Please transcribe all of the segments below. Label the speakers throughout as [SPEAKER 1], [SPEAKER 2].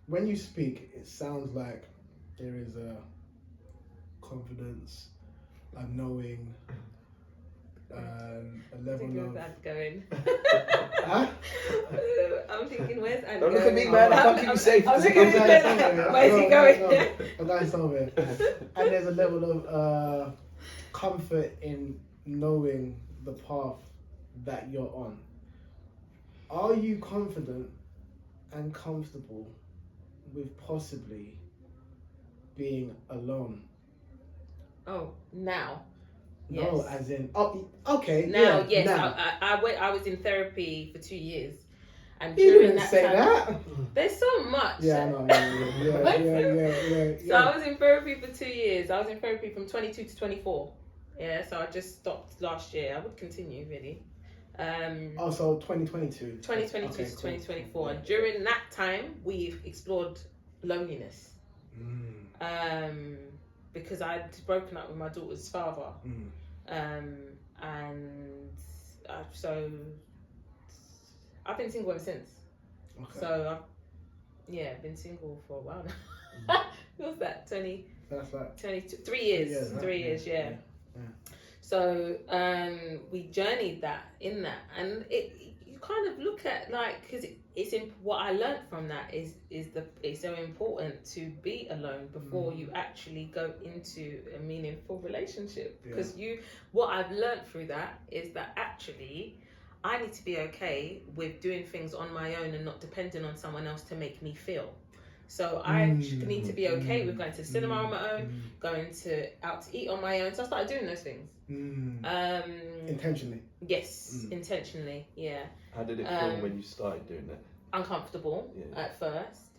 [SPEAKER 1] when you speak, it sounds like there is a confidence, a knowing, a level
[SPEAKER 2] Where's
[SPEAKER 1] of.
[SPEAKER 2] Ant going?
[SPEAKER 1] Huh?
[SPEAKER 2] I'm thinking, where's Ant
[SPEAKER 3] Don't
[SPEAKER 2] going?
[SPEAKER 3] look at me, man. I can't keep you safe.
[SPEAKER 2] I'm thinking, where's he going?
[SPEAKER 1] I'm going somewhere. And there's a level of comfort in knowing the path that you're on. Are you confident and comfortable with possibly being alone?
[SPEAKER 2] Oh, now.
[SPEAKER 1] No,
[SPEAKER 2] Yes.
[SPEAKER 1] as in, oh, okay,
[SPEAKER 2] Now,
[SPEAKER 1] yeah,
[SPEAKER 2] yes.
[SPEAKER 1] now.
[SPEAKER 2] I was in therapy for 2 years. And
[SPEAKER 1] You
[SPEAKER 2] during
[SPEAKER 1] didn't
[SPEAKER 2] that
[SPEAKER 1] say
[SPEAKER 2] time,
[SPEAKER 1] that.
[SPEAKER 2] there's so much.
[SPEAKER 1] Yeah, I know. Yeah.
[SPEAKER 2] So I was in therapy for 2 years. I was in therapy from 22 to 24. Yeah, so I just stopped last year. I would continue, really.
[SPEAKER 1] Also, 2022.
[SPEAKER 2] 2022
[SPEAKER 1] Okay,
[SPEAKER 2] to
[SPEAKER 1] cool.
[SPEAKER 2] 2024.
[SPEAKER 1] Yeah.
[SPEAKER 2] And during that time, we've explored loneliness. Because I'd broken up with my daughter's father. So I've been single ever since.
[SPEAKER 1] Okay.
[SPEAKER 2] So I've been single for a while now. What's that?
[SPEAKER 1] That's like
[SPEAKER 2] 22, 3 years.
[SPEAKER 1] right?
[SPEAKER 2] 3 years, yeah. So we journeyed that, and you kind of look at, like, because it's in what I learned from that is it's so important to be alone before you actually go into a meaningful relationship, because what I've learned through that is that actually I need to be okay with doing things on my own and not depending on someone else to make me feel. So I need to be okay with going to cinema on my own, going out to eat on my own. So I started doing those things.
[SPEAKER 1] Intentionally.
[SPEAKER 2] Yes, intentionally. Yeah.
[SPEAKER 3] How did it feel when you started doing that?
[SPEAKER 2] Uncomfortable at first,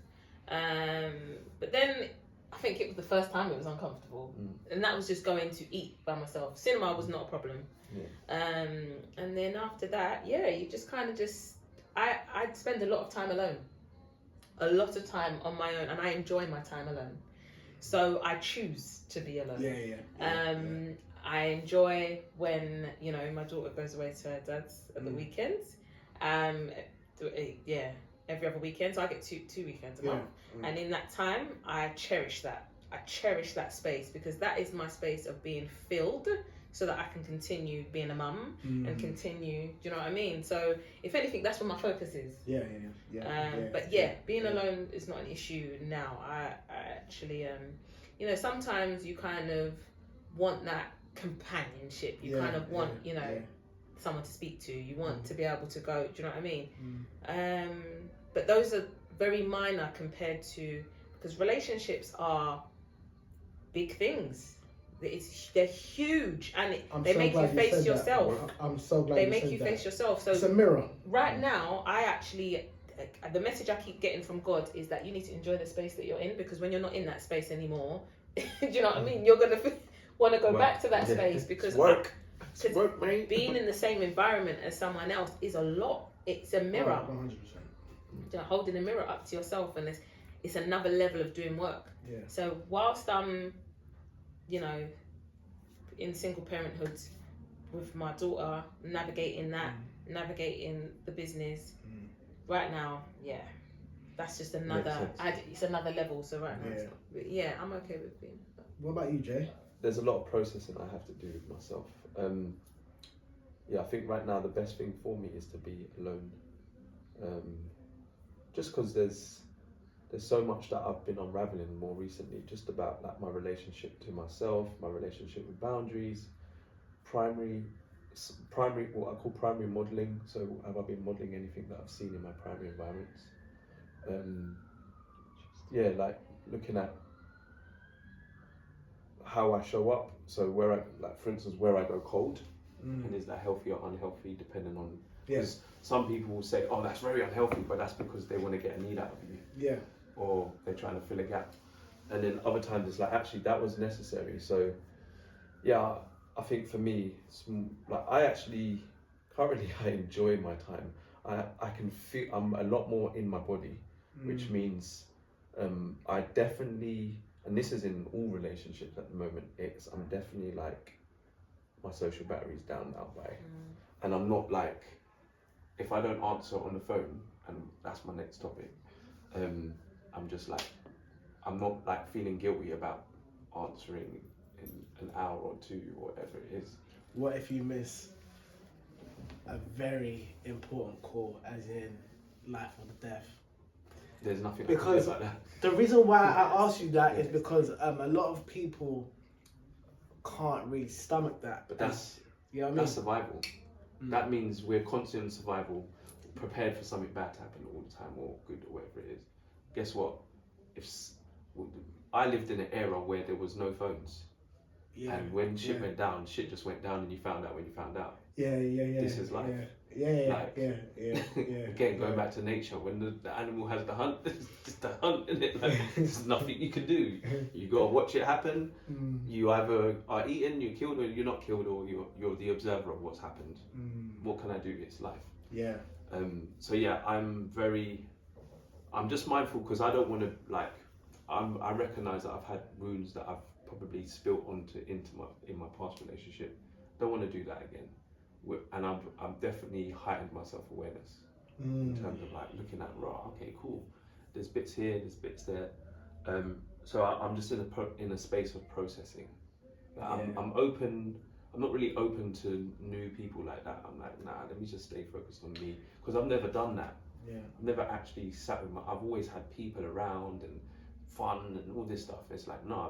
[SPEAKER 2] but then I think it was the first time it was uncomfortable, and that was just going to eat by myself. Cinema was not a problem. And then after that, you just kind of I'd spend a lot of time alone. A lot of time on my own, and I enjoy my time alone. So I choose to be alone. I enjoy when my daughter goes away to her dad's at the weekends. Every other weekend. So I get two weekends a month, and in that time, I cherish that. I cherish that space, because that is my space of being filled, so that I can continue being a mum and continue. Do you know what I mean? So if anything, that's where my focus is. But being alone is not an issue now. I actually, sometimes you kind of want that companionship. You kind of want, someone to speak to. You want to be able to go. Do you know what I mean? But those are very minor compared to, because relationships are big things. They're huge, and they make you face yourself.
[SPEAKER 1] I'm so glad
[SPEAKER 2] they make you face yourself. So
[SPEAKER 1] it's a mirror.
[SPEAKER 2] Right now, I actually, the message I keep getting from God is that you need to enjoy the space that you're in, because when you're not in that space anymore, do you know what I mean? You're gonna want to go back to that space, because
[SPEAKER 3] work, mate.
[SPEAKER 2] Being in the same environment as someone else is a lot. It's a mirror.
[SPEAKER 1] 100%.
[SPEAKER 2] Holding a mirror up to yourself, and it's another level of doing work. So whilst I'm, in single parenthood with my daughter, navigating the businnes, right now, that's just another. It's another level. So right now, I'm okay with being.
[SPEAKER 1] What about you, Jay?
[SPEAKER 3] There's a lot of processing I have to do with myself. I think right now the best thing for me is to be alone. Just because there's so much that I've been unraveling more recently, just about like my relationship to myself, my relationship with boundaries, primary, what I call primary modelling. So have I been modelling anything that I've seen in my primary environments? Like looking at how I show up. So for instance, where I go cold, and is that healthy or unhealthy, depending on. Because some people will say, "Oh, that's very unhealthy," but that's because they want to get a need out of you. Or they're trying to fill a gap. And then other times it's like, actually that was necessary. So I think for me, like I actually currently I enjoy my time. I can feel I'm a lot more in my body, which means I definitely, and this is in all relationships at the moment, I'm definitely like, my social battery's down now and I'm not like, if I don't answer on the phone, and that's my next topic, I'm I'm just like, I'm not like feeling guilty about answering in an hour or two or whatever it is.
[SPEAKER 1] What if you miss a very important call, as in life or death?
[SPEAKER 3] There's nothing
[SPEAKER 1] because
[SPEAKER 3] like that.
[SPEAKER 1] The reason why I asked you that is because a lot of people can't really stomach that.
[SPEAKER 3] But that's,
[SPEAKER 1] you know what I mean?
[SPEAKER 3] that's survival. That means we're constantly in survival, prepared for something bad to happen all the time, or good, or whatever it is. Guess what? I lived in an era where there was no phones, and when shit went down, shit just went down, and you found out when you found out.
[SPEAKER 1] Yeah.
[SPEAKER 3] This is life.
[SPEAKER 1] Yeah.
[SPEAKER 3] Again, going back to nature, when the animal has the hunt, it's just the hunt, isn't it? Like, there's nothing you can do. You gotta watch it happen. You either are eaten, you're killed, or you're not killed, or you're the observer of what's happened. What can I do? It's life.
[SPEAKER 1] Yeah.
[SPEAKER 3] So yeah, I'm just mindful because I don't want to I recognise that I've had wounds that I've probably spilt in my past relationship. Don't want to do that again. And I'm definitely heightened my self-awareness in terms of like looking at, okay, cool. There's bits here, there's bits there. So I'm just in a space of processing. I'm open. I'm not really open to new people like that. I'm like, nah, let me just stay focused on me, because I've never done that.
[SPEAKER 1] Yeah.
[SPEAKER 3] I've never actually sat with I've always had people around and fun and all this stuff. It's like, nah,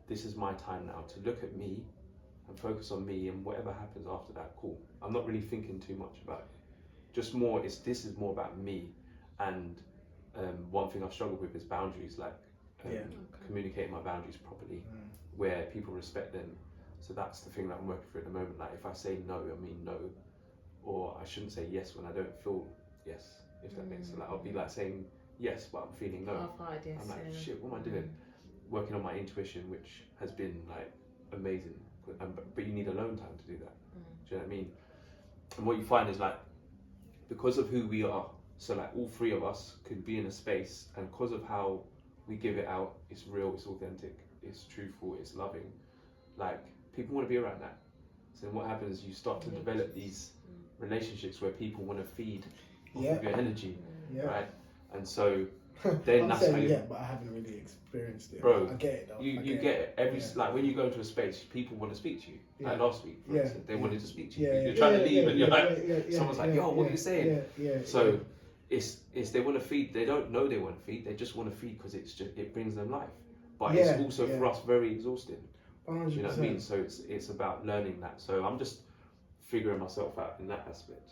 [SPEAKER 3] this is my time now to look at me and focus on me, and whatever happens after that, cool. I'm not really thinking too much about it. Just more, this is more about me. And one thing I've struggled with is boundaries, like communicating my boundaries properly, where people respect them. So that's the thing that I'm working through at the moment. Like, if I say no, I mean no, or I shouldn't say yes when I don't feel yes. If that makes sense. Like, I'll be like saying yes, but I'm feeling no.
[SPEAKER 2] Yes,
[SPEAKER 3] I'm like, shit, what am I doing? Working on my intuition, which has been like amazing. But you need alone time to do that. Do you know what I mean? And what you find is like, because of who we are, so like all three of us could be in a space, and because of how we give it out, it's real, it's authentic, it's truthful, it's loving. Like, people want to be around that. So then what happens? You start to develop these relationships where people want to feed off of your energy, right? And so then
[SPEAKER 1] I'm
[SPEAKER 3] that's
[SPEAKER 1] saying
[SPEAKER 3] how you,
[SPEAKER 1] but I haven't really experienced it.
[SPEAKER 3] bro.
[SPEAKER 1] I get it though.
[SPEAKER 3] You get it every like when you go into a space, people want to speak to you. Like last week, for instance, they wanted to speak to you. You're trying to leave, and you're like, someone's like, yo, what are you saying? So it's they want to feed. They don't know they want to feed. They just want to feed because it brings them life. But it's also for us very exhausting.
[SPEAKER 1] 100%.
[SPEAKER 3] You know what I mean? So it's about learning that. So I'm just figuring myself out in that aspect.